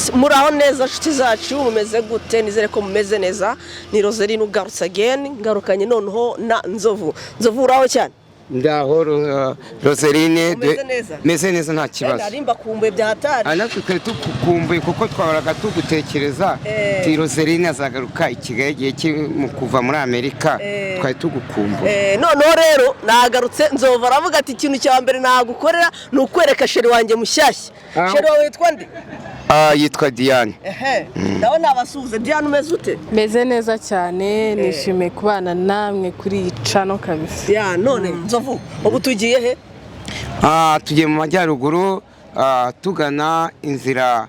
Yes, muraho neza nshuti zacu mumeze gute? Nizere ko mumeze neza. Ni Roseline ugarutse again, ngarukanye noneho na Nzovu. Nzovu uraho cyane? Ndaho Roseline meze neza nta kibazo. Ndarimba kumbuye bya hatari. Anatwe twari tukumbuye kuko twahoraga tugutekereza. Ti Roseline azagaruka ikigaye mu kuva muri Amerika. Twari tugukumbuye. Noneho rero nagarutse Nzovu aravuga ati ikintu cya mbere nagukorera ni ukwereka sheri wanjye mushyashya. Sheri wawe witwa nde? Yitwa Diane. Nawe nabasuhuze. Diane umeze ute? Meze neza cyane, nishimiye kubana namwe kuri cano kabisa. Ya none Nzovu ubu tugiye he? Tugiye mu majyaruguru tugana inzira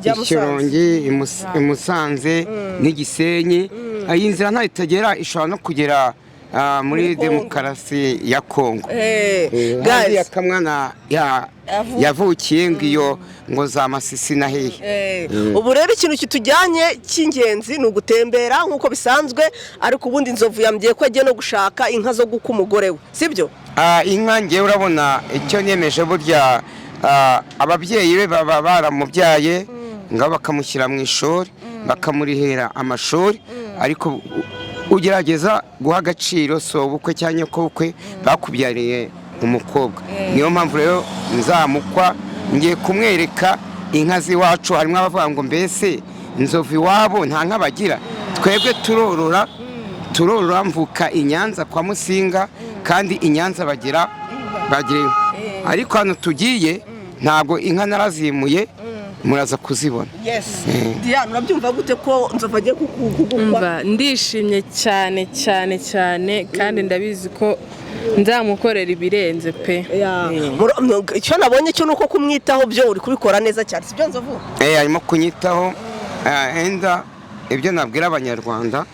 Ikirongi Musanze n'Igisenyi. Iyi nzira nta itagera ishobora no kugera muri demokarasi ya Kongo. Guys, yakamwana yavukiye ngiyo ngo za Masisi na hehe. Ubu rero ikintu kitujyanye cy'ingenzi ni ugutembera nk'uko bisanzwe, ariko ubundi Nzovu yambwiye ko agiye no gushaka inka zo guka umugore we, sibyo? Inka ngewe urabona icyo nyemeje burya ababyeyi be baba baramubyaye ngabo bakamushyira mu ishuri bakamurihera amashuri, ariko ugerageza guha agaciro so ubukwe cyangwa nyokobukwe bakubyariye umukobwa. Niyo mpamvu rero nzamukwa ngiye kumwereka inka z'iwacu. Harimo abavuga ngo mbese Nzovu iwabo nta nka bagira. Twebwe turorora mvuka i Nyanza kwa Musinga, kandi i Nyanza bagira ariko hano tugiye ntabwo inka narazimuye, muraza kuzibona. Yes. Diane urabyumva gute ko Nzovu agiye kugukwa? Ndishimye cyane cyane cyane, kandi ndabizi ko nzamukorera ibirenze pe. Icyo nabonye cyo nuko kumwitaho byo uri kubikora neza cyane, sibyo Nzovu? Arimo kunyitaho. Enda ibyo nabwira abanyarwanda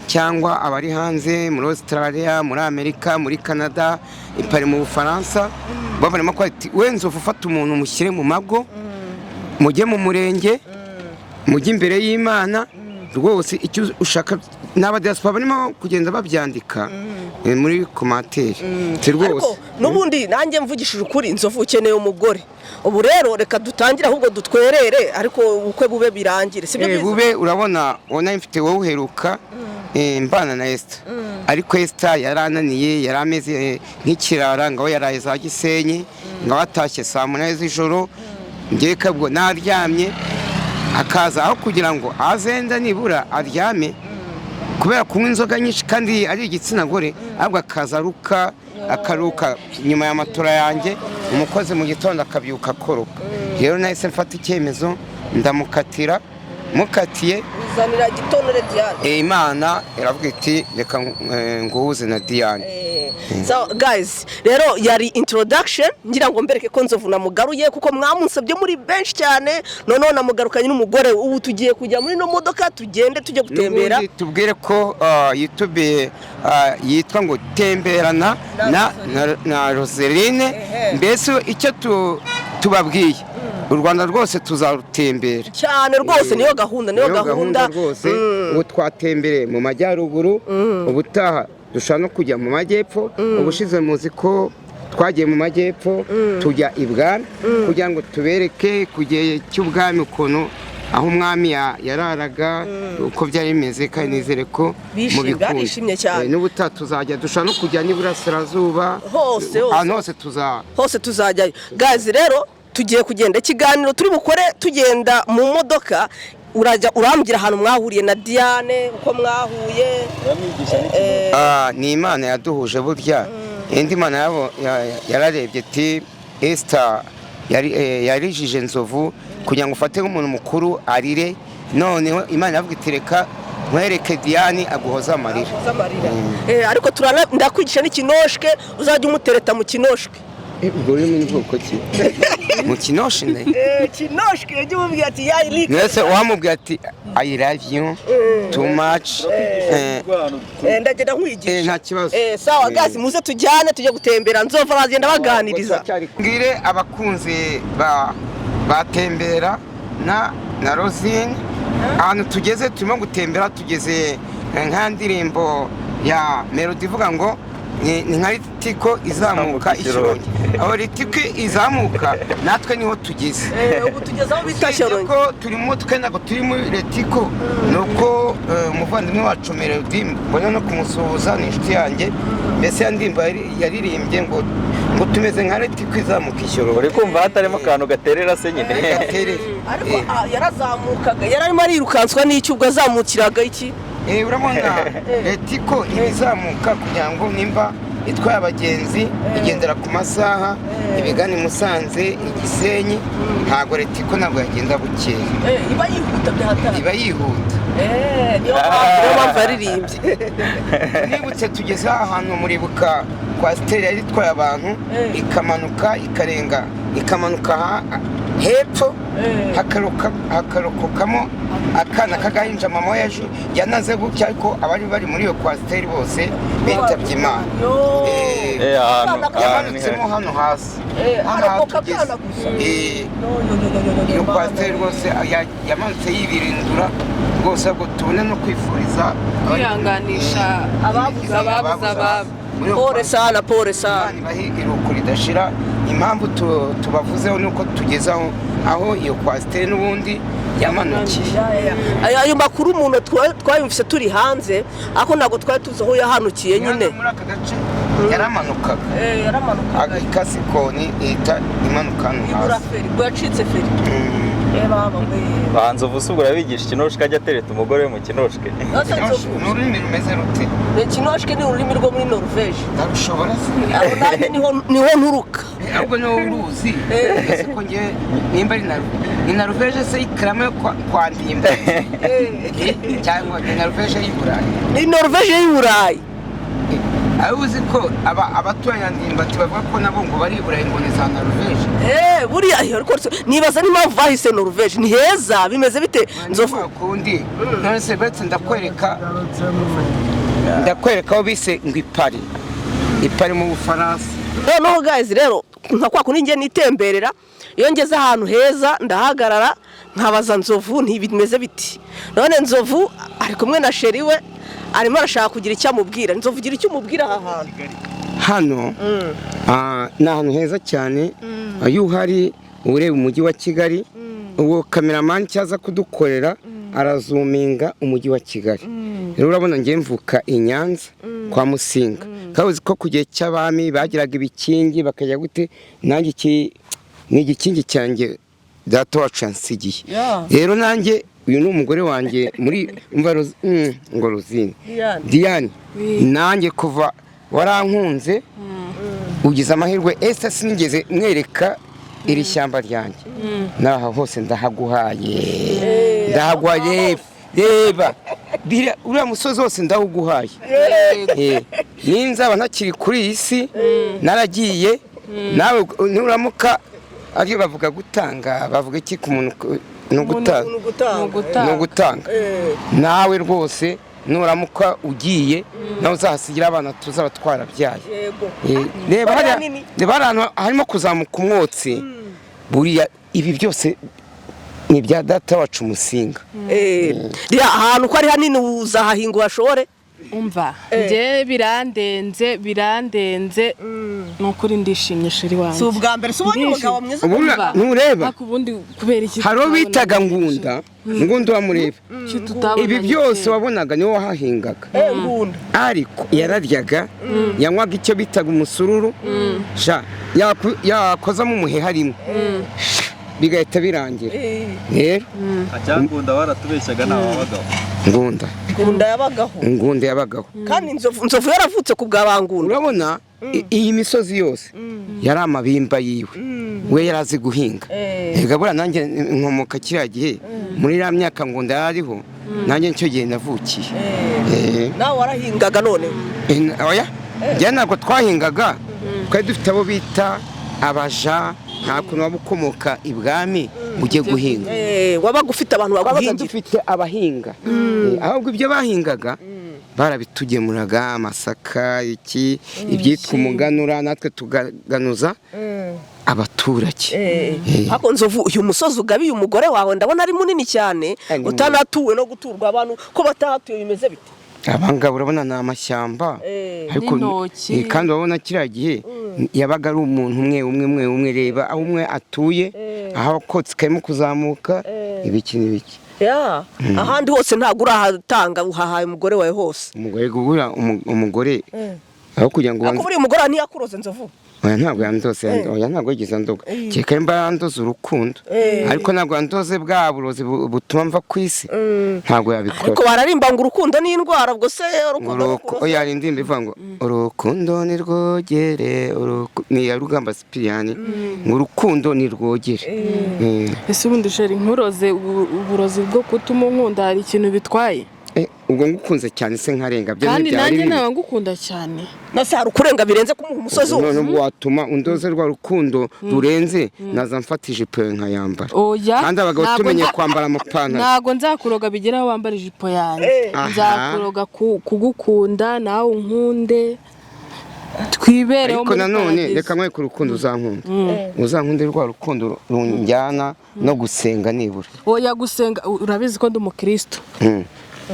cyangwa abari hanze muri Australia, muri Amerika, muri Canada, ipari mu Bufaransa, babonemo ko we Nzovu ufata umuntu mushyire mu mago, mujye mu murenge, mujye imbere y'Imana rwose. Icyo ushaka n'abadiaspora barimo kugenda babyandika muri komantere rwose. N'ubundi nanjye mvugishije ukuri, Nzovu ukeneye umugore. Ubu rero reka dutangire ahubwo dutwerere, ariko ubukwe bube birangire, sibyo byiza? Bube urabona mfite wowe uheruka mbana na Esther, ariko Esther yarananiye, yarameze nk'ikirara, ngaho yaraye za Gisenyi, ngaho atashye saa 8 z'ijoro, ngiye kabwo naryamye akaza aho kugira ngo azenda nibura aryame kubera kunywa inzoga nyinshi kandi ari igitsina gore, ahubwo akaza akaruka nyuma ya matora yanjye, umukozi mu gitondo akabyuka akoroka. Rero nahise mfata icyemezo ndamukatira, mukatiye uzanira gitonore Diane. Imana iravuga iti reka nguhuze na Diane. So guys, rero yari introduction, ngira ngo mbereke ko Nzovu namugaruye kuko mwamunsabye muri benshi cyane, none namugarukanye n'umugore. Ubu tugiye kujya muri no modoka tugende tujye gutembera. Tubwire ko YouTube yitwa ngo temberana na Roseline. Mbese icyo tubabwiye u Rwanda rwose tuzarutembera cyane rwose, niyo gahunda rwose. Ubu twatembereye mu majyaruguru, ubutaha dushaka no kujya mu majyepfo. Ubushize muzi ko twagiye mu majyepfo tujya ibwami kugira ngo tubereke kugiye cy'ubwami ukuntu aho umwami yararaga, uko byari bimeze, kandi nizere ko bishimye cyane. N'ubutaha tuzajya dushaka no kujya n'Iburasirazuba, hose tuzajyayo. Guys, rero tugiye kugenda ikiganiro turi bukore tugenda mu modoka. Urambwira ahantu mwahuriye na Diane, uko mwahuye? Ni Imana yaduhuje burya. Indi Mana yabo yararebye ati Esther yarijije Nzovu kugira ngo ufate nk'umuntu mukuru arire, noneho Imana yavuga iti reka mwereke Diane aguhoza amarira. Ariko ndakwigisha n'ikinoshwe, uzajya umutereta mu kinoshwe. Ubwo rero ni bwoko ki? Mu kinoshwe ne? Kinoshwe yagiye umubwira ati yayi like. Nese wamubwira ati I love you too much. Ndagenda nkwigisha. Nta kibazo. Sawa guys, muze tujyane tujye gutembera. Nzovu bagenda baganiriza. Ngire abakunzi batembera na Roseline. Ahantu tugeze turimo gutembera, tugeze nka ndirimbo ya Melody ivuga ngo ni nka ritiko izamuka Ishyorongi. Aho ritiko izamuka natwe niho tugeze. ubu tugeze aho bita Shyorongi. Ko turimo ntabwo turi muri ritiko, nuko umuvandimwe wacu Melody mbona no kumusuhuza ni inshuti yanjye, mbese ya ndimba yaririmbye ngo tumeze nka ritiko izamuka Ishyorongi. uri kumva hatarimo akantu gaterera se nyine ariko yarazamukaga, yararimo arirukanswa n'icyo ubwo azamukiraga iki. Urabona ritiko ibizamuka kugira ngo nimba itwaye abagenzi igendera ku masaha, ibigana i Musanze, Igisenyi, ntabwo ritiko ntabwo yagenda bukeya, iba yihuta byahatari, iba yihuta. niyo mpamvu yaririmbye. Nibutse tugeze ahantu muribuka kwasiteri yari itwaye abantu ikamanuka ikarenga, ikamanuka hepfo hakarokokamo akana k'agahinja mama yaje yanaze gutya, ariko abari bari muri iyo kwasiteri bose bitabye Imana. Yamanutsemo hano hasi, iyo kwasiteri rwose yamanutse yibirindura rwose, ngo tubone no kwifuriza kwihanganisha ababuze ababo. Pole sana, pole sana. Iruko ridashira. Impamvu tubavuzeho nuko tugeze aho iyo kwasiteri n'ubundi yamanukiye. Ayo makuru umuntu twayumvise turi hanze, ako ntabwo twari tuzi aho yahanukiye nyine. Muri aka gace yaramanukaga ikasikoni ihita imanuka hano hasi. Ubwo yacitse feri. bahanze uvuze ubwo urabigisha ikinoshwe ajya atereta umugore we mu kinoshwe. Ni ururimi rumeze rute? Ikinoshwe ni ururimi rwo muri Norvège. Ndarushobora se? Nanjye niho nturuka. Ahubwo niho uruzi. Ese ko nge nimba ni Norvège se ikrame yo kwa Ndimba. Cyangwa ni Norvège y'i Burayi. Ni Norvège y'i Burayi. Uzi ko abatuye Ndimba bavuga ko nabo ngo bari Burayi ngo ni za Norvège. Buriya ariko nibaza n'impamvu bahise Norvège, ni heza bimeze bite Nzovu kundi. None se betse ndakwereka aho bise ngo ipari mu Bufaransa. No guys, rero nka kwa kundi ngiye nitemberera, iyo ngeze ahantu heza ndahagarara nkabaza Nzovu ntibimeze biti. None Nzovu ari kumwe na sheri we arimo arashaka kugira icyo amubwira. Nzovu gira icyo umubwira aha hantu. Hano ni ahantu heza cyane, iyo uhari ureba umujyi wa Kigali, uwo kameramani cyaza kudukorera arazuminga umujyi wa Kigali. Rero urabona ngiye mvuka i Nyanza kwa Musinga, kabuzi ko kugiye cy'abami bagiraga ibikingi bakajya gute, nanjye ni igikingi cyanjye data wacu yansigiye. Rero nanjye uyu ni umugore wanjye muri ngo Rosine Diane, nanjye kuva warankunze ugize amahirwe ese sinigeze mwereka iri shyamba ryanjye, naha hose ndahaguhaye reba uriya musozi wose ndawuguhaye. Ninzaba ntakiri kuri iyi si naragiye, nawe nuramuka ariyo bavuga gutanga, bavuga iki ku muntu? No gutanga. Nawe rwose nuramuka ugiye nawe uzahasigira abana tuzaba twarabyaye. Reba hariya harimo kuzamuka umwotsi, buriya ibi byose ni bya data wacu Musinga. Ahantu ko ari hanini uzahahinga washore. Umva nge birandenze nukuri ndishimye sheri wanjye. Si ubwa mbere se ubonye umugabo mwiza ntureba kubera iki haro bitaga ngunda wamureba. Ibi byose wabonaga niwe wahahingaga, ariko yararyaga yanywaga icyo bitaga umusururu, yakozamo umuheha rimwe bigahita birangira. Rero acyangunda waratubeshyaga n'ababagaho. Ngunda yabagaho kandi Nzovu yaravutse ku bw'abangunda. Urabona iyi misozi yose yari amabimba yiwe, we yarazi guhinga. Buriya nanjye nkomoka kiriya gihe muri iriya myaka Ngunda yariho, nanjye nicyo gihe navukiye. Nawe warahingaga none? Oya, njye ntabwo twahingaga, twari dufite abo bita abaja, nta kuntu waba ukomoka ibwami ujye guhinga. Wabaga ufite abantu baguhingira? Dufite abahinga, ahubwo ibyo bahingaga barabitugemuraga, amasaka ibyitwa umuganura, natwe tugaganuza abaturage. Ako Nzovu, uyu musozi ugabiye umugore wawe ndabona ari munini cyane, utanatuwe no guturwa abantu ko batahatuye bimeze bite? abangaba urabona ni amashyamba ariko n'intoki. kandi urabona kiriya gihe yabaga ari umuntu umwe reba aho umwe atuye aho akotsi karimo kuzamuka ibiki n'ibiki ahandi hose ntabwo urahatanga uhahaye umugore wawe hose umugore gugura umugore aho kugira ngo akuburi umugore ntiyakuroze Nzovu oya ntabwo yandoze oya ntabwo yigize ndoga cyeka mba yandoze urukundo ariko ntabwo yandoze bwa burozi butuma mva ku isi ntabwo yabikora ariko bararimba ngo urukundo ni indwara ubwo se urukundo oya ari indirimbo ivuga ngo urukundo ni rwogere ni ya Rugamba Sipiriyani ngo urukundo ni rwogere ese ubundi sheri nkuroze uburozi bwo kutuma unkunda hari ikintu bitwaye ubwo ngukunze cyane se nkarenga byo kandi nanjye nawe ngukunda cyane nase hari ukurenga birenze kumuha umusozi wose none watuma undoze rwa rukundo rurenze naza mfata ijipo nkayambara kandi abagabo tumenye kwambara amapantaro ntago nzakuroga bigeraho wambara ijipo yanjye nzakuroga kugukunda nawe unkunde twibereho ariko nanone reka nkwe ku rukundo uzankunde rwa rukundo runjyana no gusenga nibura oya gusenga urabizi ko ndi umukristo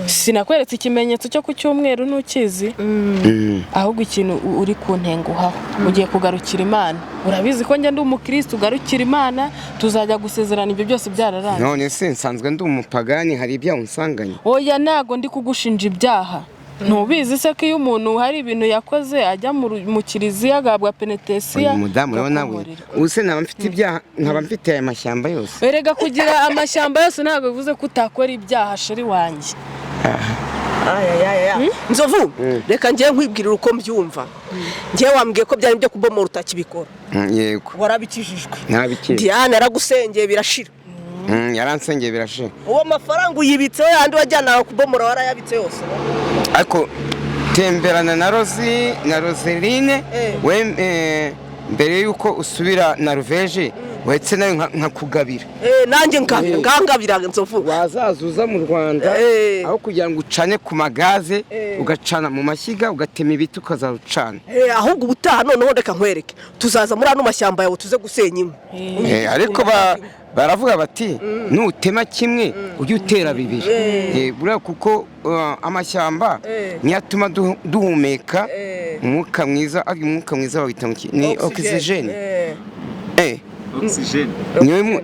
sinakweretse ikimenyetso cyo ku cyumweru ntukizi ahubwo ikintu uri kuntenguhaho ugiye kugarukira Imana urabizi ko njye ndi umukristo ugarukira Imana tuzajya gusezerana ibyo byose byararangiye none se nsanzwe ndi umupagani hari ibyaha unsanganye oya nago ndi kugushinja ibyaha ntubizi se ko iyo umuntu hari ibintu yakoze ajya mu kiliziya agabwa penetesiya umudamu urabona nawe use naba mfite ibyaha nkaba mfite aya mashyamba yose erega kugira amashyamba yose ntabwo bivuze ko utakora ibyaha sheri wanjye Nzovu reka ngiye nkwibwirira uko mbyumva ngiye wambwiye ko byari byo kubomora utakibikora yego warabikijijwe nabikije Diane yaragusengeye birashira yaransengeye birashira uwo mafaranga uyibitseho yandi wajyana kubomora warayabitse yose ariko temberana na Roseline we mbere yuko usubira na Norvège wetse nayo nkakugabira nanjye ngangabira Nzovu wazazuza mu Rwanda aho kugira ngo ucane ku magaze ugacana mu mashyiga ugatema ibiti ukazarucana ahubwo ubutaha noneho reka nkwereke tuzaza muri ano mashyamba yawe tuze gusenya imwe ariko baravuga bati nutema kimwe ujye utera bibiri buriya kuko amashyamba niyo atuma duhumeka umwuka mwiza bawita ni oxygene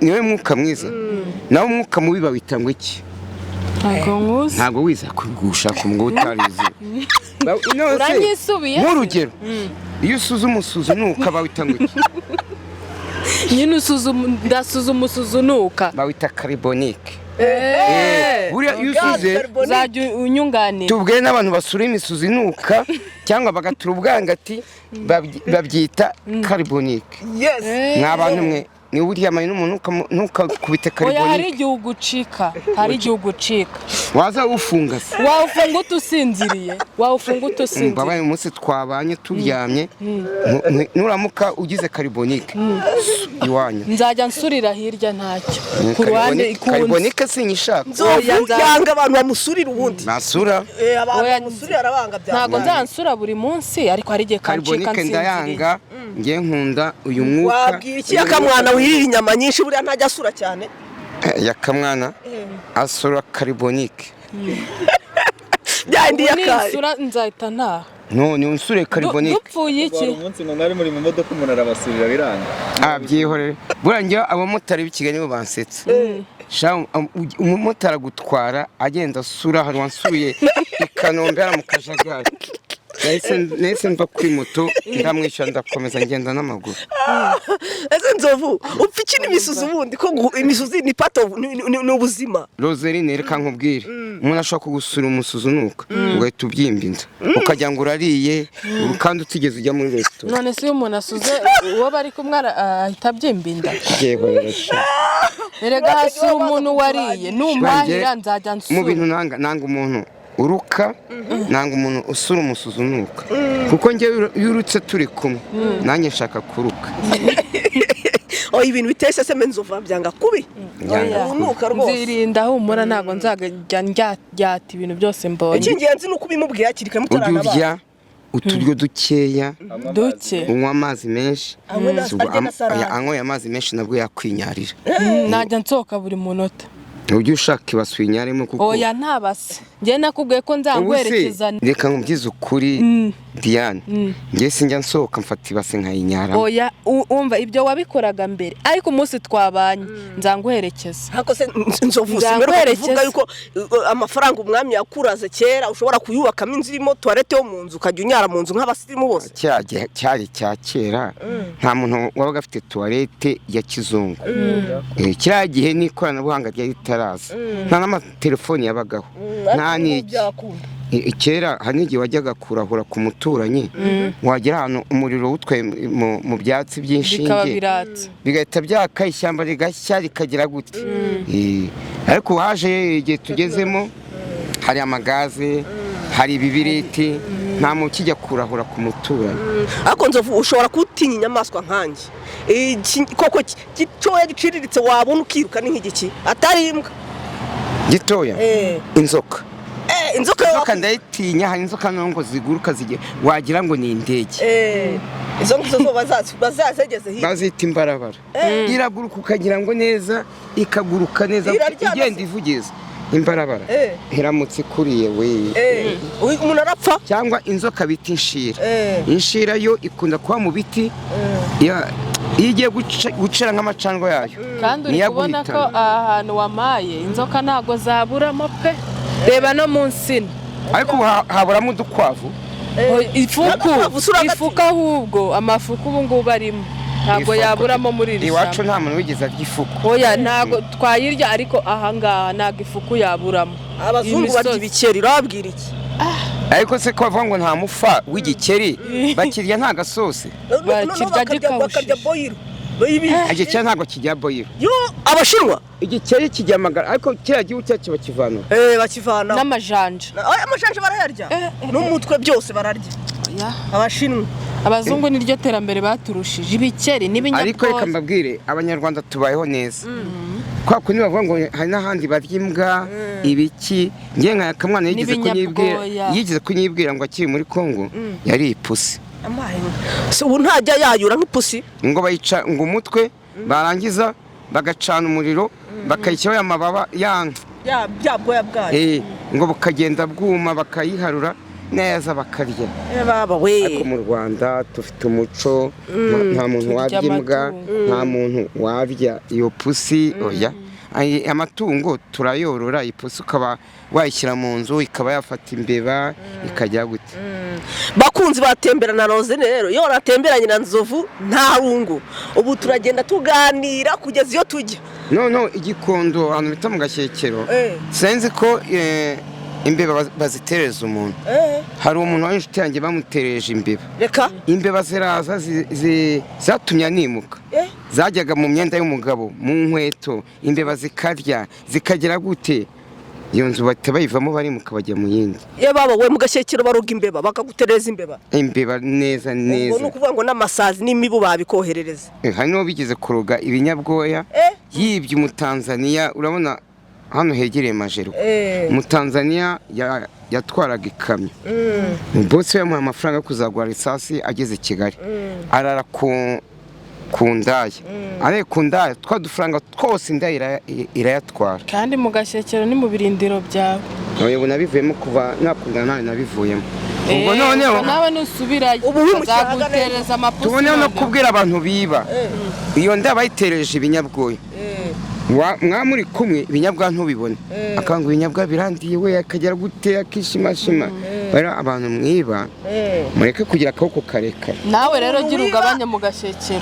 niwe mwuka mwiza nawe umwuka mubi bawita ngo iki ntabwo wiza gushaka umwuka utarizi uranyisubiye nk'urugero iyo usuzuma usuzunuka bawita ngo iki nyine ndasuzuma usuzunuka bawita carbonique buriya iyo usuze uzajya unyunganira tubwire n'abantu basura imisuzinuka cyangwa bagatura ubwangati babyita carbonique n'abantu mwe ni uryamanye n'umuntu ntukakubite carbonique oya hari igihugu ucika waza ufunga se wawufunga utusinziriye mbabaye umunsi twabanye turyamye nuramuka ugize carbonique iwanyu nzajya nsurira hirya ntacyo ku ruhande carbonique sinyishaka yanga abantu bamusurira ubundi basura abantu bamusurira arabanga bya ntago nzansura buri munsi ariko hari igihe kancika carbonique ndayanga ngiye nkunda uyu mwuka wabwira iki yakamwana wirira inyama nyinshi buriya ntajya asura cyane yakamwana asura carbonique byandi yakaye nisura nzahita ntaha none unsure carbonique dupfuye iki umunsi mwari muri mu modoka umuntu arabasurira biranga byihorere burangira abamotari b'ikigali bo bansetsa umumotari agutwara agenda asura hari wansuye i Kanombe mu Kajagari nahise mva kuri moto ndamwishyura ndakomeza ngenda n'amaguru ese Nzovu upfa iki n'imisuzi ubundi ko imisuzi ni part of ni ubuzima Roseline reka nkubwire umuntu ashobora kugusura umusuzunuka ugahita ubyimba inda ukagira ngo urariye kandi utigeze ujya muri resitora none se iyo umuntu asuze uwo bari kumwe ahita abyimba inda erega hasura umuntu wariye numpahira nzajya nsura mu bintu nanga umuntu uruka nanga umuntu usura umusuzunuka kuko njyewe iyo urutse turi kumwe nanjye nshaka kuruka ibintu bitese se Nzovu byanga kubi urunuka rwose nzirinda humura ntago nzajya njyata ibintu byose mbonye icy'ingenzi ni uko ubimubwiye hakiri kare mutarana ujya urya uturyo dukeya unywa amazi menshi anyoye amazi menshi nabwo yakwinyarira najya nsohoka buri munota ujye ushaka ibasuye inyaremo kuko oya ntabase njye nakubwiye ko nzangwerekeza reka nkubwize ukuri Diane njye sinjya nsohoka mfata ibase nkayinyara oya umva ibyo wabikoraga mbere ariko umunsi twabanye nzanguherekeza hako se nzovu simero kuvuga yuko amafaranga umwami yakuraze kera ushobora kuyubakamo inzu irimo toilette yo mu nzu ukajya unyara mu nzu nk'abasirimu bose cyari cya kera nta muntu wabaga afite toilette ya kizungu kiriya gihe n'ikoranabuhanga ryari ritaraza nta n'amatelefoni yabagaho nta n'iki kera hari n'igihe wajyaga kurahura ku muturanyi wagera ahantu umuriro wutwaye mu byatsi by'inshinge bigahita byaka ishyamba rigashya rikagira gutya ariko haje igihe tugezemo hari amagaze hari ibibiriti nta muntu kijya kurahura ku muturanyi ariko nzovu ushobora kutinya inyamaswa nkanjye koko gitoya giciriritse wabona ukiruka ni nk'igiki atari imbwa gitoya inzoka inzoka ndayitinya hari inzoka ngo ziguruka wagira ngo ni indege izo ngizo bazazegeze hirya bazita imbarabara iraguruka ukagira ngo neza ikaguruka neza igenda ivugiza imbarabara iramutse ikuriye umuntu arapfa cyangwa inzoka bita inshira yo ikunda kuba mu biti iyo igiye gucira nk'amacandwa yayo kandi uri kubona ko aha hantu wamaye inzoka ntago zaburamo pe reba no mu nsina ariko haburamo udukwavu ifuka ahubwo amafuku ubu ngubu arimo ntabwo yaburamo muri iri shyamba iwacu nta muntu wigeze arya ifuku oya ntabwo twayirya ariko ahangaha ntabwo ifuku yaburamo abazungu barya ibikeri urababwira iki ariko se ko bavuga ngo nta mufa w'igikeri bakirya nta gasosi bakirya gikawushije igikeri ntabwo kijya boyiro abashinwa igikeri kijya amagara ariko kiriya gihugu cyacu bakivana bakivana n'amajanja amajanja barayarya n'umutwe byose bararya abashinwa abazungu niryo terambere baturushije ibikeri n'ibinyabwoya ariko reka mbabwire abanyarwanda tubayeho neza kwa kundi bavuga ngo hari n'ahandi barya imbwa ibiki ngiye nka kamwana yigeze kunyibwira ngo akiri muri Kongo yari ipusi ubu ntajya yayura nk'ipusi ngo bayica ngo umutwe barangiza bagacana umuriro bakayishyiraho amababa bya bwoya bwayo ngo bukagenda bwuma bakayiharura neza bakarya ariko mu Rwanda dufite umuco nta muntu warya imbwa nta muntu warya iyo pusi oya amatungo turayorora ipusi ukaba wayishyira mu nzu ikaba yafata imbeba ikajya gute bakunzi batemberana roze rero iyo natemberanye na nzovu nta rungu ubu turagenda tuganira kugeza iyo tujya no igikondo ahantu bita mu Gashyekero senzi ko imbeba bazitereza umuntu hari umuntu w'inshuti yanjye bamutereje imbeba imbeba ziraza zatumye animuka zajyaga mu myenda y'umugabo mu nkweto imbeba zikarya zikagira gute iyo nzu bahita bayivamo barimuka bajya mu yindi baba we mu Gashyekero baruga imbeba bakagutereza imbeba neza ubwo ni ukuvuga ngo n'amasazi n'imibu babikoherereza hari n'uwo bigeze kuroga ibinyabwoya yibye umutanzaniya urabona hano hegereye Majeruko mu Tanzania yatwaraga ikamyo bose yamuha amafaranga yo kuzagura risasi ageze Kigali arara ku ndaya ariko ku ndaya twa dufaranga twose indaya irayatwara kandi mu Gashyekero ni mu birindiro byawe ubu nabivuyemo kuva nakundana nawe nabivuyemo ubwo noneho nawe nusubirayo uzagutereza amapusi tuboneho no kubwira abantu biba iyo ndaya bayitereje ibinyabwoya mwamuri kumwe ibinyabwa ntubibone akanga ibinyabwa birandiye we akagera gute akishimashima bara abantu mwiba mureke kugira akaboko karekare nawe rero gira ugabanya mu Gashyekero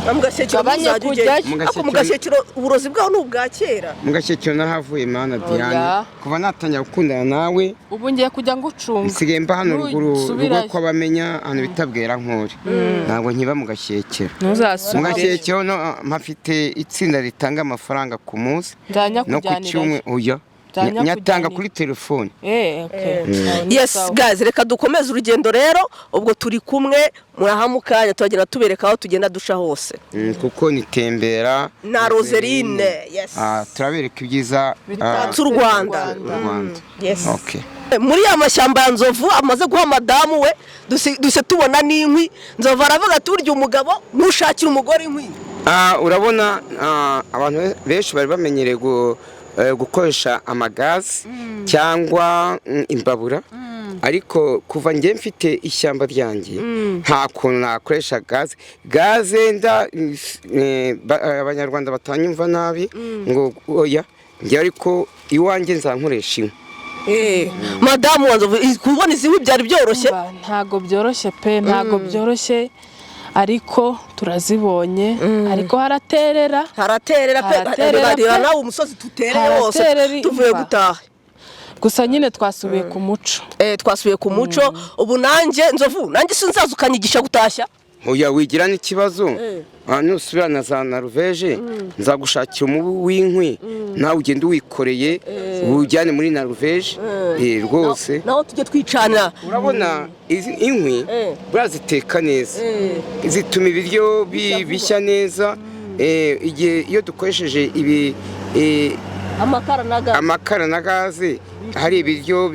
gabanya kujyayo mu Gashyekero uburozi bwaho n'ubwa kera mu Gashyekero narahavuye mana Diane kuva natangira gukundana nawe ubu ngiye kujya ngucunga nsigaye mba hano ruguru rugo ko abamenya hano bitabwera nkore ntabwo nkiba mu Gashyekero mu Gashyekero mpafite itsinda ritanga amafaranga ku munsi no ku cyumwe nyatanga kuri telefone yes guys reka dukomeze urugendo rero ubwo turi kumwe murahamukanya tugenda tubereka aho tugenda dusha hose kuko nitembera na Roseline turabereka ibyiza bitatse u Rwanda muri ya mashyamba ya Nzovu amaze guha madamu we duse tubona n'inkwi Nzovu aravuga turya umugabo ntushakira umugore inkwi urabona abantu benshi bari bamenyereye gukoresha amagazi cyangwa imbabura, ariko kuva njye mfite ishyamba ryanjye nta kuntu nakoresha gaze abanyarwanda batanyumva nabi ngo oya njye, ariko iwanjye nzankoresha inkwi. madamu kubona izi nkwi byari byoroshye? Ntago byoroshye pe, ntago byoroshye, ariko turazibonye, ariko haraterera pe, barira nawe umusozi tutereye wose tuvuye gutaha. Gusa nyine twasubiye ku muco. Twasubiye ku muco. Ubu nanjye Nzovu, nanjye sinzaza ukanyigisha gutashya. Oya wigira n'ikibazo, nusubira na za Norvège nzagushakira umubu w'inkwi, nawe ugende uwikoreye ujyane muri Norvège rwose. Naho tujye twicana. Urabona izi inkwi buraziteka neza, zituma ibiryo bishya neza. Igihe iyo dukoresheje ibi amakara na gaze, hari ibiryo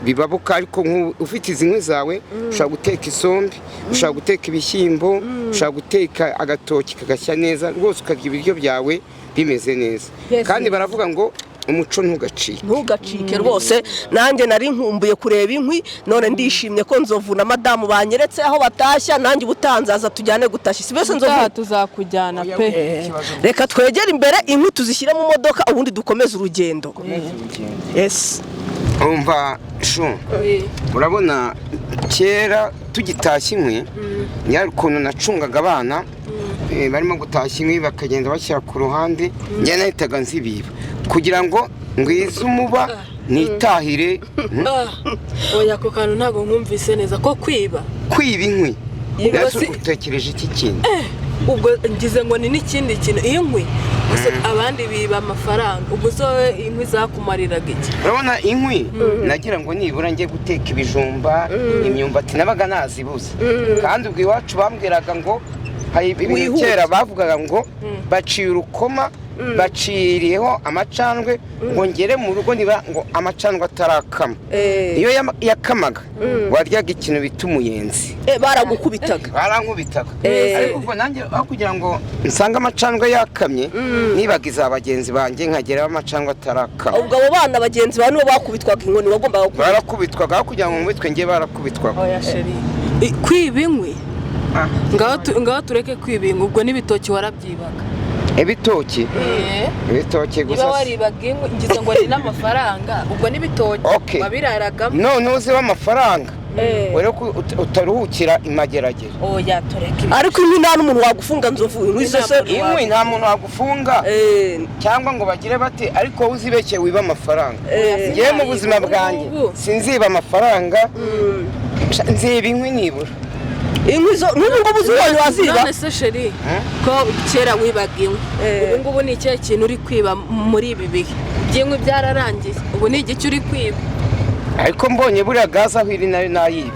bibabuka, ariko ufite izi nkwi zawe ushobora guteka isombe, ushobora guteka ibishyimbo, ushobora guteka agatoki kagashya neza rwose, ukarya ibiryo byawe bimeze neza. Kandi baravuga ngo umuco ntugacike rwose. Nanjye nari nkumbuye kureba inkwi, none ndishimye ko Nzovu na madamu banyeretse aho batashya. nanjye ubutanzaza tujyane gutashya, si bese Nzovu? Tuzakujyana pe. Reka twegere imbere inkwi tuzishyire mu modoka, ubundi dukomeze urugendo. Yes. Umva shu, urabona kera tugitashya inkwi, yari ukuntu nacungaga abana barimo gutashya inkwi bakagenda bashyira ku ruhande, njye nahitaga nzibiba kugira ngo ngwize umuba nitahire. Oya, ako kantu ntabwo nkumvise neza ko kwiba inkwi. Utekereje iki kintu? Ubwo ngize ngo ni n'ikindi kintu. Inkwi abandi biba amafaranga, ubwo zoe inkwi zakumariraga iki? Urabona inkwi nagira ngo nibura njye guteka ibijumba, imyumbati nabaga nazibuze. Kandi ubwo iwacu bambwiraga ngo hari ibintu kera bavugaga ngo baciye urukoma, baciriyeho amacandwe, ngo ngere mu rugo niba ngo amacandwe atarakama. Iyo yakamaga waryaga ikintu bita umuyenzi. Baragukubitaga. Ariko ubwo nanjye aho kugira ngo nsanga amacandwe yakamye, nibaga iza bagenzi banjye nkageraho amacandwe atarakama. Ubwo abo bana bagenzi ba nibo bakubitwaga inkoni, wagombaga barakubitwaga aho kugira ngo mu mitwe njye barakubitwaga. Oya sheri, kwiba inkwi ngaho tureke kwiba inkwi. Ubwo n'ibitoki warabyibaga? Ibitoki gusa. Niba waribaga inkwi ngize ngo ni n'amafaranga, ubwo n'ibitoki wabiraragamo. None uzi w'amafaranga wera ko utaruhukira imageragere. Oya tureke. Ariko inkwi nta n'umuntu wagufunga Nzovu. Inkwi nta muntu wagufunga cyangwa ngo bagire bate, ariko uzibeshye wiba amafaranga. Ngiye mu buzima bwanjye sinziba amafaranga, nziba inkwi nibura. Inkwi zo n'ubu ngubu zibonye waziba? None se sheri, ko kera wibaga inkwi, ubu ngubu ni ikihe kintu uri kwiba muri ibi bihe? Iby'inkwi byararangiye, ubu ni igiki uri kwiba? Ariko mbonye buriya gaze aho iri nayo nayiba.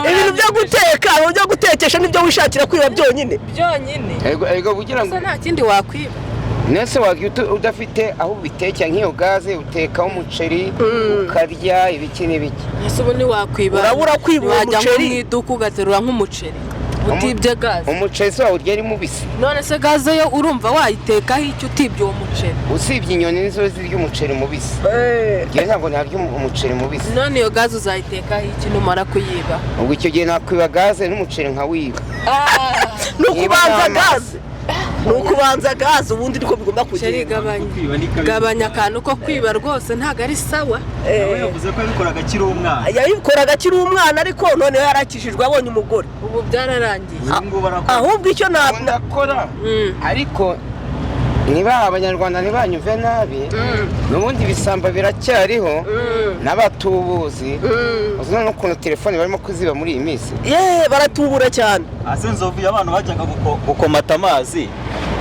Ibintu byo gutekesha nibyo wishakira kwiba byonyine? Ego kugira ngo nta kindi wakwiba. Nese wagiye udafite aho ubitekera nk'iyo gaze, utekaho umuceri ukarya ibiki n'ibiki. Ese ubu ntiwakwiba? Urabura kwiba umuceri mu iduka ugaterura nk'umuceri utibye gaze. Umuceri se wawurya ari mubisi? None se gaze yo urumva wayitekaho icyo utibye uwo muceri? Usibye inyoni nizo zirya umuceri mubisi. Ngewe ntabwo narya umuceri mubisi. None iyo gaze uzayitekaho iki numara kuyiba? Ubwo icyo gihe nakwiba gaze n'umuceri nkawiba. Nukubanza gaze ubundi niko bigomba kugenda. Gabanya akantu ko kwiba rwose ntago ari sawa. Yavuze ko yabikoraga akiri umwana. Yabikoraga akiri umwana, ariko none yarakishijwe abonye umugore. Ubu byararangiye. Ahubwo icyo nakora, ariko niba abanyarwanda ntibanyuve nabi, n'ubundi bisamba biracyariho n'abatubuzi. Uzi n'ukuntu telefone barimo kuziba muri iyi minsi. Baratubura cyane. Ase Nzovu y'abantu bajyaga gukomata amazi,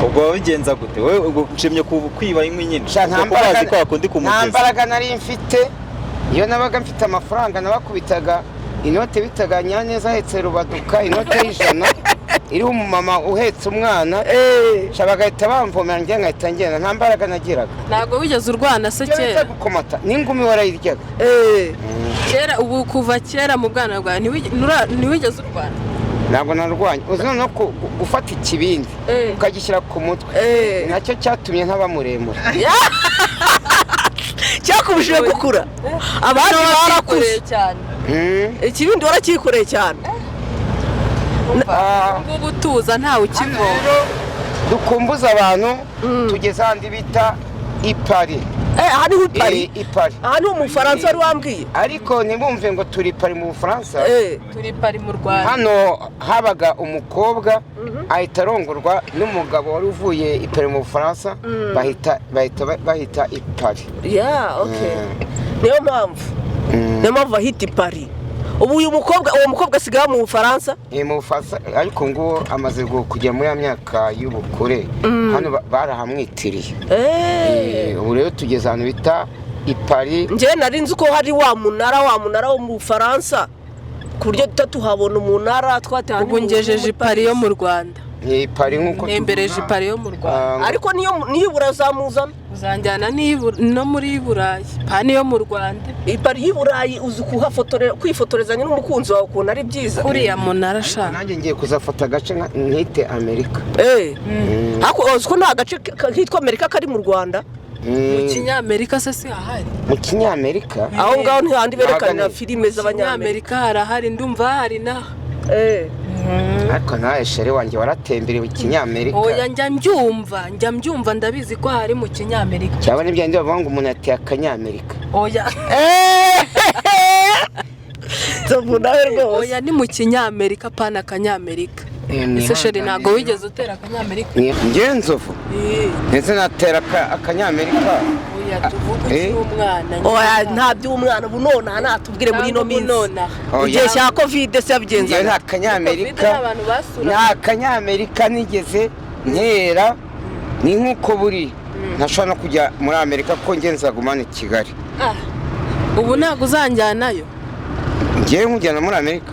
ubwo wabigenza gute? Wowe ugucimye kwiba inkwi nyine. Nta mbaraga nari mfite. Iyo nabaga mfite amafaranga nabakubitaga inote bitaga Nyaneza ahetse Rubaduka, inote y'ijana iriho umumama uhetse umwana, bagahita bamvomera njye nkahita ngenda, nta mbaraga nagiraga. Ntabwo wigeze urwana se kera? Gukomata n'ingumi warayiryaga. Kera ubu kuva kera mu bwana bwawe ntiwigeze urwana? ntabwo narwanya uzi no gufata ikibindi ukagishyira ku mutwe nacyo cyatumye ntaba muremure cyakubujije gukura abandi barakuze cyane ikibindi warakikoreye cyane ngubu tuza ntawe ukivoma dukumbuza abantu tugeze ahandi bita ipari aha niho ipari ipari aha niho umufaransa wari wambwiye ariko ntibumve ngo turi ipari mu bufaransa turi ipari mu Rwanda hano habaga umukobwa ahita arongorwa n'umugabo wari uvuye ipari mu bufaransa bahita ipari niyo mpamvu bahita ipari ubu uwo mukobwa asigaye mu bufaransa mu bufaransa ariko ngo amaze kujya muri ya myaka y'ubukure hano barahamwitiriye ubu rero tugeze ahantu bita ipari njyewe nari nzi ko hari wa munara wo mu bufaransa ku buryo duhita tuhabona umunara twateye ubu ngejeje ipari yo mu Rwanda ipari nk'uko nembereje ipari yo mu Rwanda ariko niyo burazamuzana uzanjyana no muri Burayi pani yo mu Rwanda ipari y'Iburayi uzi kwifotorezanya n'umukunzi wawe ukuntu ari byiza kuriya munara shaka nanjye ngiye kuzafata agace nkite Amerika ariko uzi ko nta gace kitwa Amerika kari mu Rwanda mu kinyamerika se si ahari mu kinyamerika aho ngaho ntihandi berekanira filime z'abanyamerika harahari ndumva hari na ariko nawe shere wanjye waratembereye mu kinyamerika oya njya mbyumva ndabizi ko hari mu kinyamerika cyaba n'ibyo ndi bavuga ngo umuntu ateye akanyamerika oya oya ni mu kinyamerika pana akanyamerika ese sheri ntabwo wigeze utera akanyamerika ngewe nzovu ndetse natera akanyamerika oya tuvuge cy'umwana oya nta by'umwana ubu nonaha natubwire muri ino minsi mu gihe cya kovide se yabigenza nta kanyamerika nigeze ntera ni nk'uko buri ntashobora no kujya muri Amerika ko ngenzagumana i Kigali ubu ntabwo uzanjyanayo ngewe nkujyana muri Amerika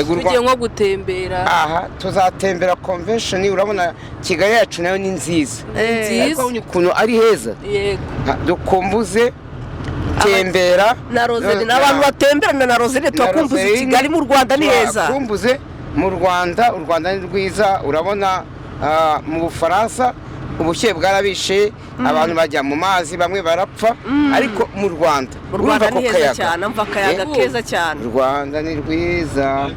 tugiye nko gutembera aha tuzatembera convention urabona Kigali yacu nayo ni nziza ukuntu ari heza dukumbuze tembera na Roselle n'abantu batemberana na Roselle twakumbuze Kigali mu Rwanda ni heza kumbuze mu Rwanda u Rwanda ni rwiza urabona mu Bufaransa ubushyuhe bwarabishe abantu bajya mu mazi bamwe barapfa ariko mu Rwanda ni heza cyane mva akayaga keza cyane u Rwanda ni rwiza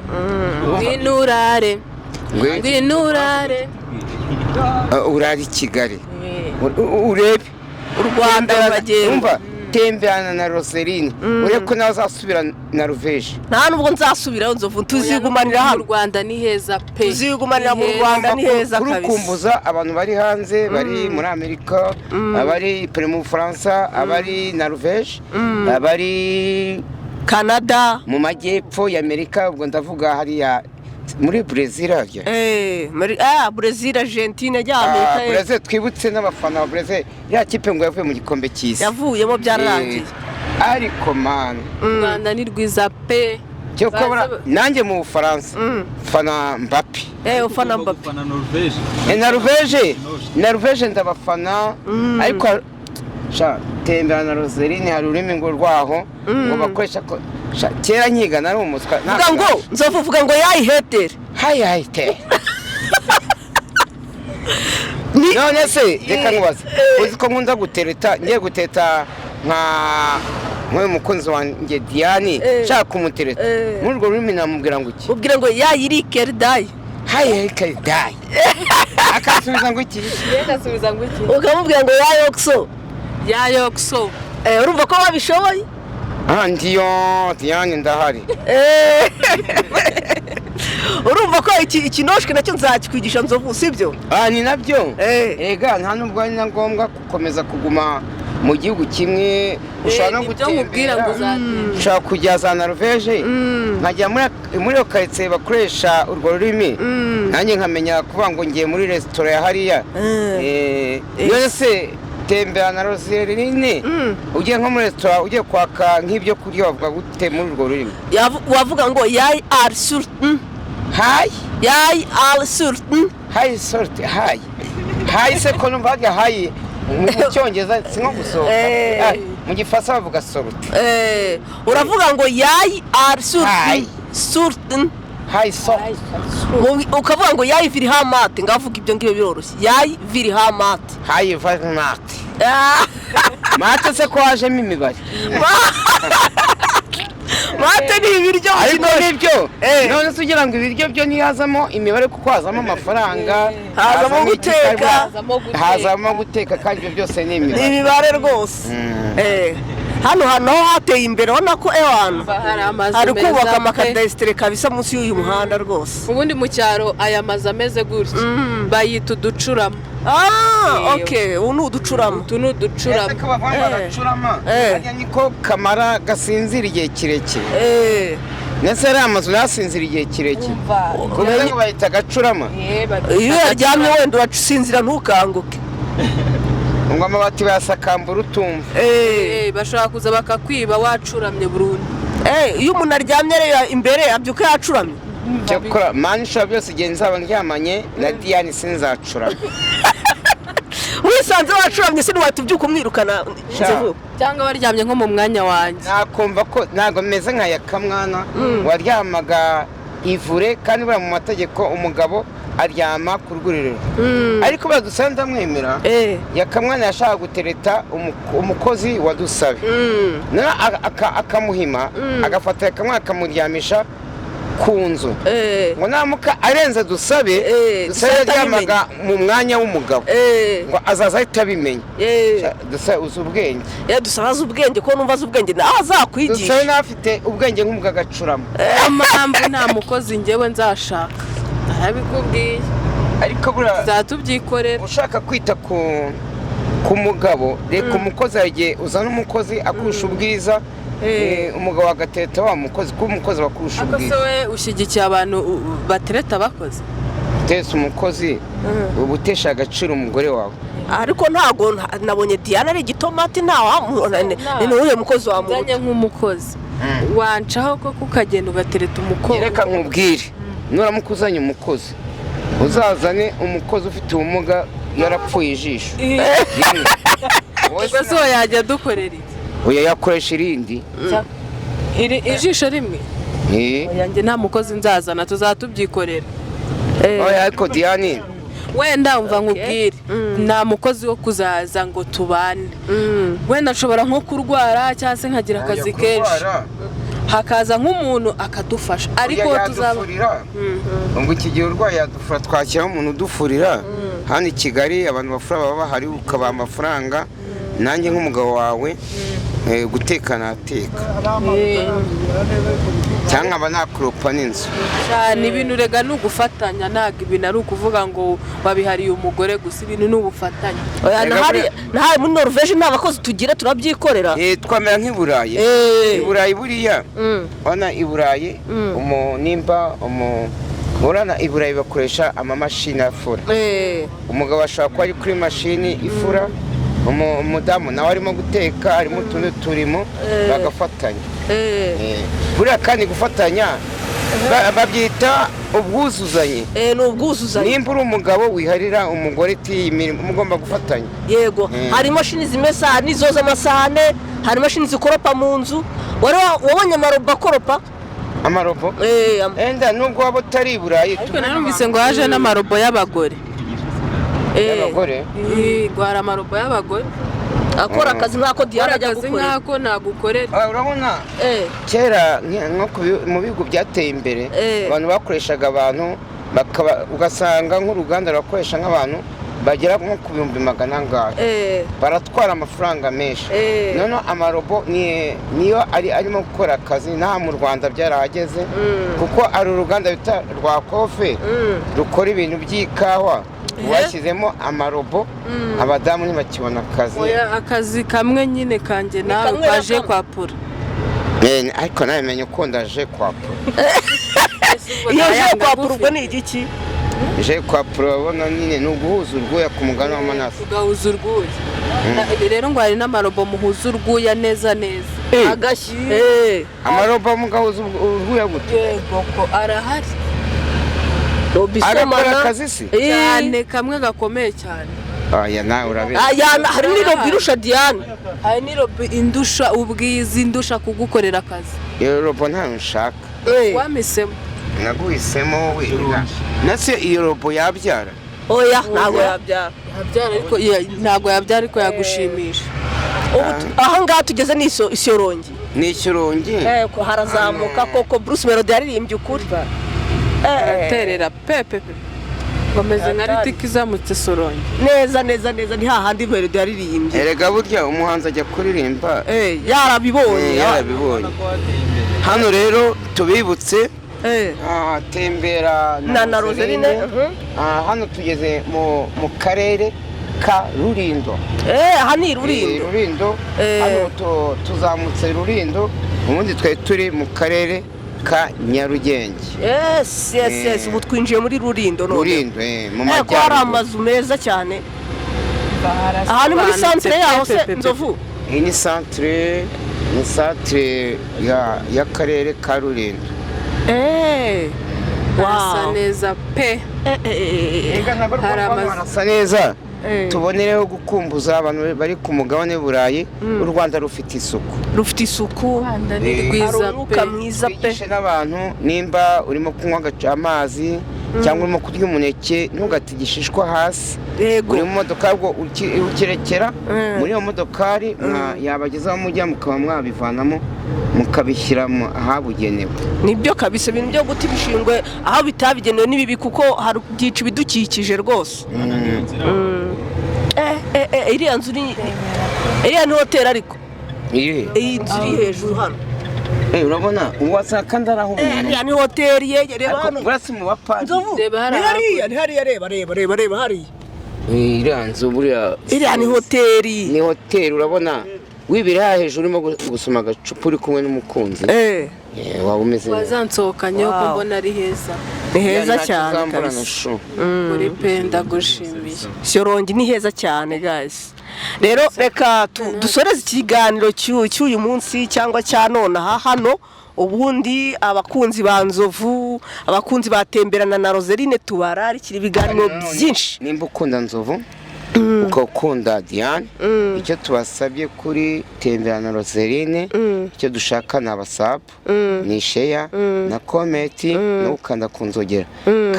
ngwinurare urari Kigali urebe u Rwanda bagenda temberana na Roseline urebe ko nawe azasubira na Ruveje nta nubwo nzasubirayo nzovu tuzigumanira hano mu Rwanda ni heza pe tuzigumanira mu Rwanda ni heza kabisa kurukumbuza abantu bari hanze bari muri Amerika abari mu Bufaransa abari na Ruveje abari Canada mu majyepfo y'Amerika ubwo ndavuga hariya muri Brazil harya Brazil Argentine Amerika Brazil twibutse n'abafana ba Brazil ya kipe ngo yavuye mu gikombe cy'isi yavuyemo byararangiye ariko man Rwanda ni rwiza pe cyo kubona nanjye mu Bufaransa fana Mbappe ufana Mbappe na Norvège ndabafana ariko tembera na Roseline hari ururimi ngo rwaho ngo bakoresha ko kera nkiga nari umuswa nzovuga ngo yayihetere hayihetere none se reka nkubaze uzi ko nkunda gutereta ngiye guteta nk'uyu mukunzi wanjye Diane nshaka kumutereta muri urwo rurimi namubwira ngo iki ubwira ngo yayirikeridayi hayirikeridayi akasubiza ngo iki ukamubwira ngo yayokso urumva ko babishoboye ndiyo Diane ndahari urumva ko ikinoshwe nacyo nzakikwigisha nzovu sibyo ni nabyo ega nta nubwo ari na ngombwa gukomeza kuguma mu gihugu kimwe ushobora no gutembera ushobora kujya za Norvège nkajya muri iyo karitsiye bakoresha urwo rurimi nanjye nkamenya kuvuga ngo ngiye muri resitora ya hariya none se tembera na Roseline ugiye nko muri resitora ugiye kwaka nk'ibyo kurya bavuga gute muri urwo rurimi wavuga ngo yayi ari surten yayi ari surten hayi sorte hayi se ko numva hajya hayi mu cyongereza si nko gusohoka mu gifaransa bavuga sorte uravuga ngo yayi ari surten hayi so ukavuga ngo yayi viri hamate ngavuga ibyo ngibyo biroroshye yayi viri hamate hayi varimate mate se ko hajemo imibare mate ni ibiryo ariko nibyo none se ugira ngo ibiryo byo ntihazamo imibare kuko hazamo amafaranga hazamo guteka hazamo guteka kandi ibyo byose ni imibare rwose hano naho hateye imbere ubona ko ewana hari kubaka amakadesitere kabisa munsi y'uyu muhanda rwose. ubundi mu cyaro aya mazu ameze gutya bayita uducurama. Okay, ubu ni uducurama. utu ni uducurama. ese ko bavanga agacurama hajya niko kamara gasinzira igihe kirekire. ndetse ariya mazu yasinzira igihe kirekire kubera ngo bahita agacurama. iyo yaryamye wenda urasinzira ntukanguke ngo amabati bayasakambura utumva. bashobora kuza bakakwiba wacuramye burundu. iyo umuntu aryamye rero imbere abyuka yacuramye. cyakora mani ushobora byose igihe nzaba ndyamanye na Diane sinzacurama. wisanze wacuramye se ntiwahita ubyuka umwirukana cyangwa waryamye nko mu mwanya wanjye. nakumva ko ntabwo meze nka yakamwana waryamaga ivure kandi buriya mu mategeko umugabo aryama ku rwuriro. ariko badusaba ndamwemera yakamwana yashaka gutereta umukozi wa Dusabe akamuhima agafata yakamwana akamuryamisha ku nzu ngo namuka arenze Dusabe yaryamaga mu mwanya w'umugabo ngo azaza ahita abimenya. Dusabe uzi ubwenge. Dusabe azi ubwenge ko numva azi ubwenge nawe azakwigisha. Dusabe n'afite ubwenge nk'umugagacurama. mpamvu nta mukozi njyewe nzashaka ntabikubwiye ariko buriya zatubyikorera. ushaka kwita ku mugabo reka umukozi yagiye uzana umukozi akurusha ubwiza umugabo agateta wa mukozi kuko umukozi bakurusha ubwiza. we ushyigikiye abantu batereta abakozi. utese umukozi uba utesha agaciro umugore wawe. ariko ntago nabonye Diane ari igitomati ni uyu mukozi wa muzanye nk'umukozi wancaho ko ukagenda ugatereta umukozi. reka nkubwire nuramuka uzanye umukozi uzazane umukozi ufite ubumuga yarapfuye ijisho. ubwo so yajya dukorera iki? oya yakoresha irindi ijisho rimwe. yanjye nta mukozi nzazana tuzatubyikorera. oya ariko Diane wenda umva nkubwire nta mukozi wo kuzaza ngo tubane. wenda nshobora nko kurwara cyangwa se nkagira akazi kenshi hakaza nk'umuntu akadufasha ariko tuzaba ngo iki gihe urwaye yadufura twakiraho umuntu udufurira. hano i Kigali abantu bafura baba bahari ukabaha amafaranga nanjye nk'umugabo wawe guteka nateka cyangwa aba nakuropa n'inzu cyane. ibintu rega ni ugufatanya ntabwo ibintu ari ukuvuga ngo wabihariye umugore gusa ibintu ni ubufatanye. nahaye muri Norvège nta bakozi tugira turabyikorera. twamera nk'i Burayi. i Burayi buriya urabona i Burayi nimba urabona i Burayi bakoresha amamashini afura. umugabo ashobora kuba ari kuri mashini ifura umudamu nawe arimo guteka harimo utundi turimo bagafatanya. buriya kandi gufatanya babyita ubwuzuzanye. ni ubwuzuzanye. nimba uri umugabo wiharira umugore iyi mirimo mugomba gufatanya. yego hari imashini zimesa n'izoza amasahane hari imashini zikoropa mu nzu. wabonye amarobo akoropa amarobo enda nubwo waba utari i Burayi. ariko narumvise ngo haje n'amarobo y'abagore. y'abagore hari amarobo y'abagore akora akazi nk'ako Diane ajya gukora. nk'ako nagukorera. urabona kera mu bihugu byateye imbere abantu bakoreshaga abantu ugasanga nk'uruganda rurakoresha nk'abantu bagera nko ku 100,000 baratwara amafaranga menshi. noneho amarobo niyo arimo gukora akazi nta mu Rwanda byarahageze kuko ari uruganda bita rwa kofe rukora ibintu by'ikawa washyizemo amarobo abadamu ntibakibona akazi. akazi kamwe nyine kanjye nawe kaje kwapura. ariko nawe menye uko ndaje kwapura. iyo je kwapura ubwo ni igiki? je kwapura urabona nyine ni uguhuza urwuya ku mugani w'amaraso. ugahuza urwuya. rero ngo hari n'amarobo muhuza urwuya neza agashyi. amarobo mugahuza urwuya gute? yego ko arahari. arakora akazi se cyane kamwe gakomeye cyane. aya nawe urabizi. hari n'irobo irusha Diane. hari n'irobo indusha ubwiza indusha kugukorera akazi. iyo robo ntayo nshaka. wamisemo naguhisemo we. Nase iyo robo yabyara? oya ntabwo yabyara. ntabwo yabyara ariko yagushimisha. aha ngaha tugeze ni Shyorongi. Ni Shyorongi? Ko harazamuka koko Bruce Melody yaririmbye ukuri. Araterera pepe ngomeze nka ritiki izamutse Shyorongi. Neza ni hahandi Melody yaririmbye. Erega burya umuhanzi ajya kuririmba yarabibonye. Hano rero tubibutse tembera na Roseline. Hano tugeze mu karere ka Rulindo. Aha ni Rulindo. Hano tuzamutse Rulindo, ubundi twari turi mu karere ka Nyarugenge. Yes ubu twinjiye muri Rulindo none. Rulindo mu majyaruguru. Hari amazu meza cyane. Aha ni muri centre yaho se Nzovu. Iyi ni centre y'akarere ka Rulindo. Hasa neza pe. Harasa neza. Tubonereho gukumbuza abantu bari ku mugabane w'Uburayi, u Rwanda rufite isuku. Rwiza mwiza pe. Twigishe n'abantu nimba urimo kunywa amazi cyangwa urimo kurya umuneke ntugate igishishwa hasi. Uri mu modoka ubwo ukirekera muri iyo modokari yabagezaho mujya mukaba mwabivanamo mukabishyiramo ahabugenewe. Nibyo kabisa ibintu byo guta ibishingwe aho bitabigenewe nibibi kuko hari byica ibidukikije rwose. Iriya nzu ni hotel ariko. Iyi nzu iri hejuru hano. Urabona uwasaka ndaraho umuntu. Iriya ni hotel yegereye hano. Burasi mu bapari. Ni hariya reba hariya. Iriya nzu buriya. Iriya ni hotel. Ni hotel urabona. Wibire hejuru urimo gusoma agacupa uri kumwe n'umukunzi. Waba umeze neza. Wazansohokanye uko mbona ari heza. Ni heza cyane kabisa. Muri penda gushimiye. Shyorongi ni heza cyane guys. Rero reka dusoreze ikiganiro cy'uyu munsi cyangwa cya none hano. Ubundi abakunzi ba Nzovu, abakunzi batemberana na Roseline tubararikira ibiganiro byinshi. Nimba ukunda Nzovu ukakunda Diane, icyo tubasabye kuri temberana Roseline, icyo dushaka na WhatsApp, ni share na comment no ukanda kunzogera.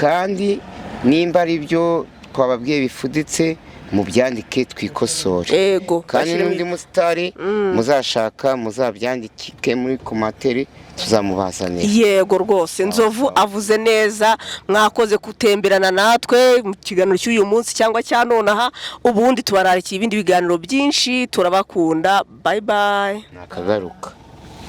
Kandi nimba ari byo twababwiye bifuditse mu byandike twikosore. Kandi n'undi musitari muzashaka muzabyandike muri komateri tuzamubazanira. Yego rwose Nzovu avuze neza. Mwakoze kutemberana natwe mu kiganiro cy'uyu munsi cyangwa cya none aha. Ubundi tubararikiye ibindi biganiro byinshi. Turabakunda. Bye bye. Nakagaruka.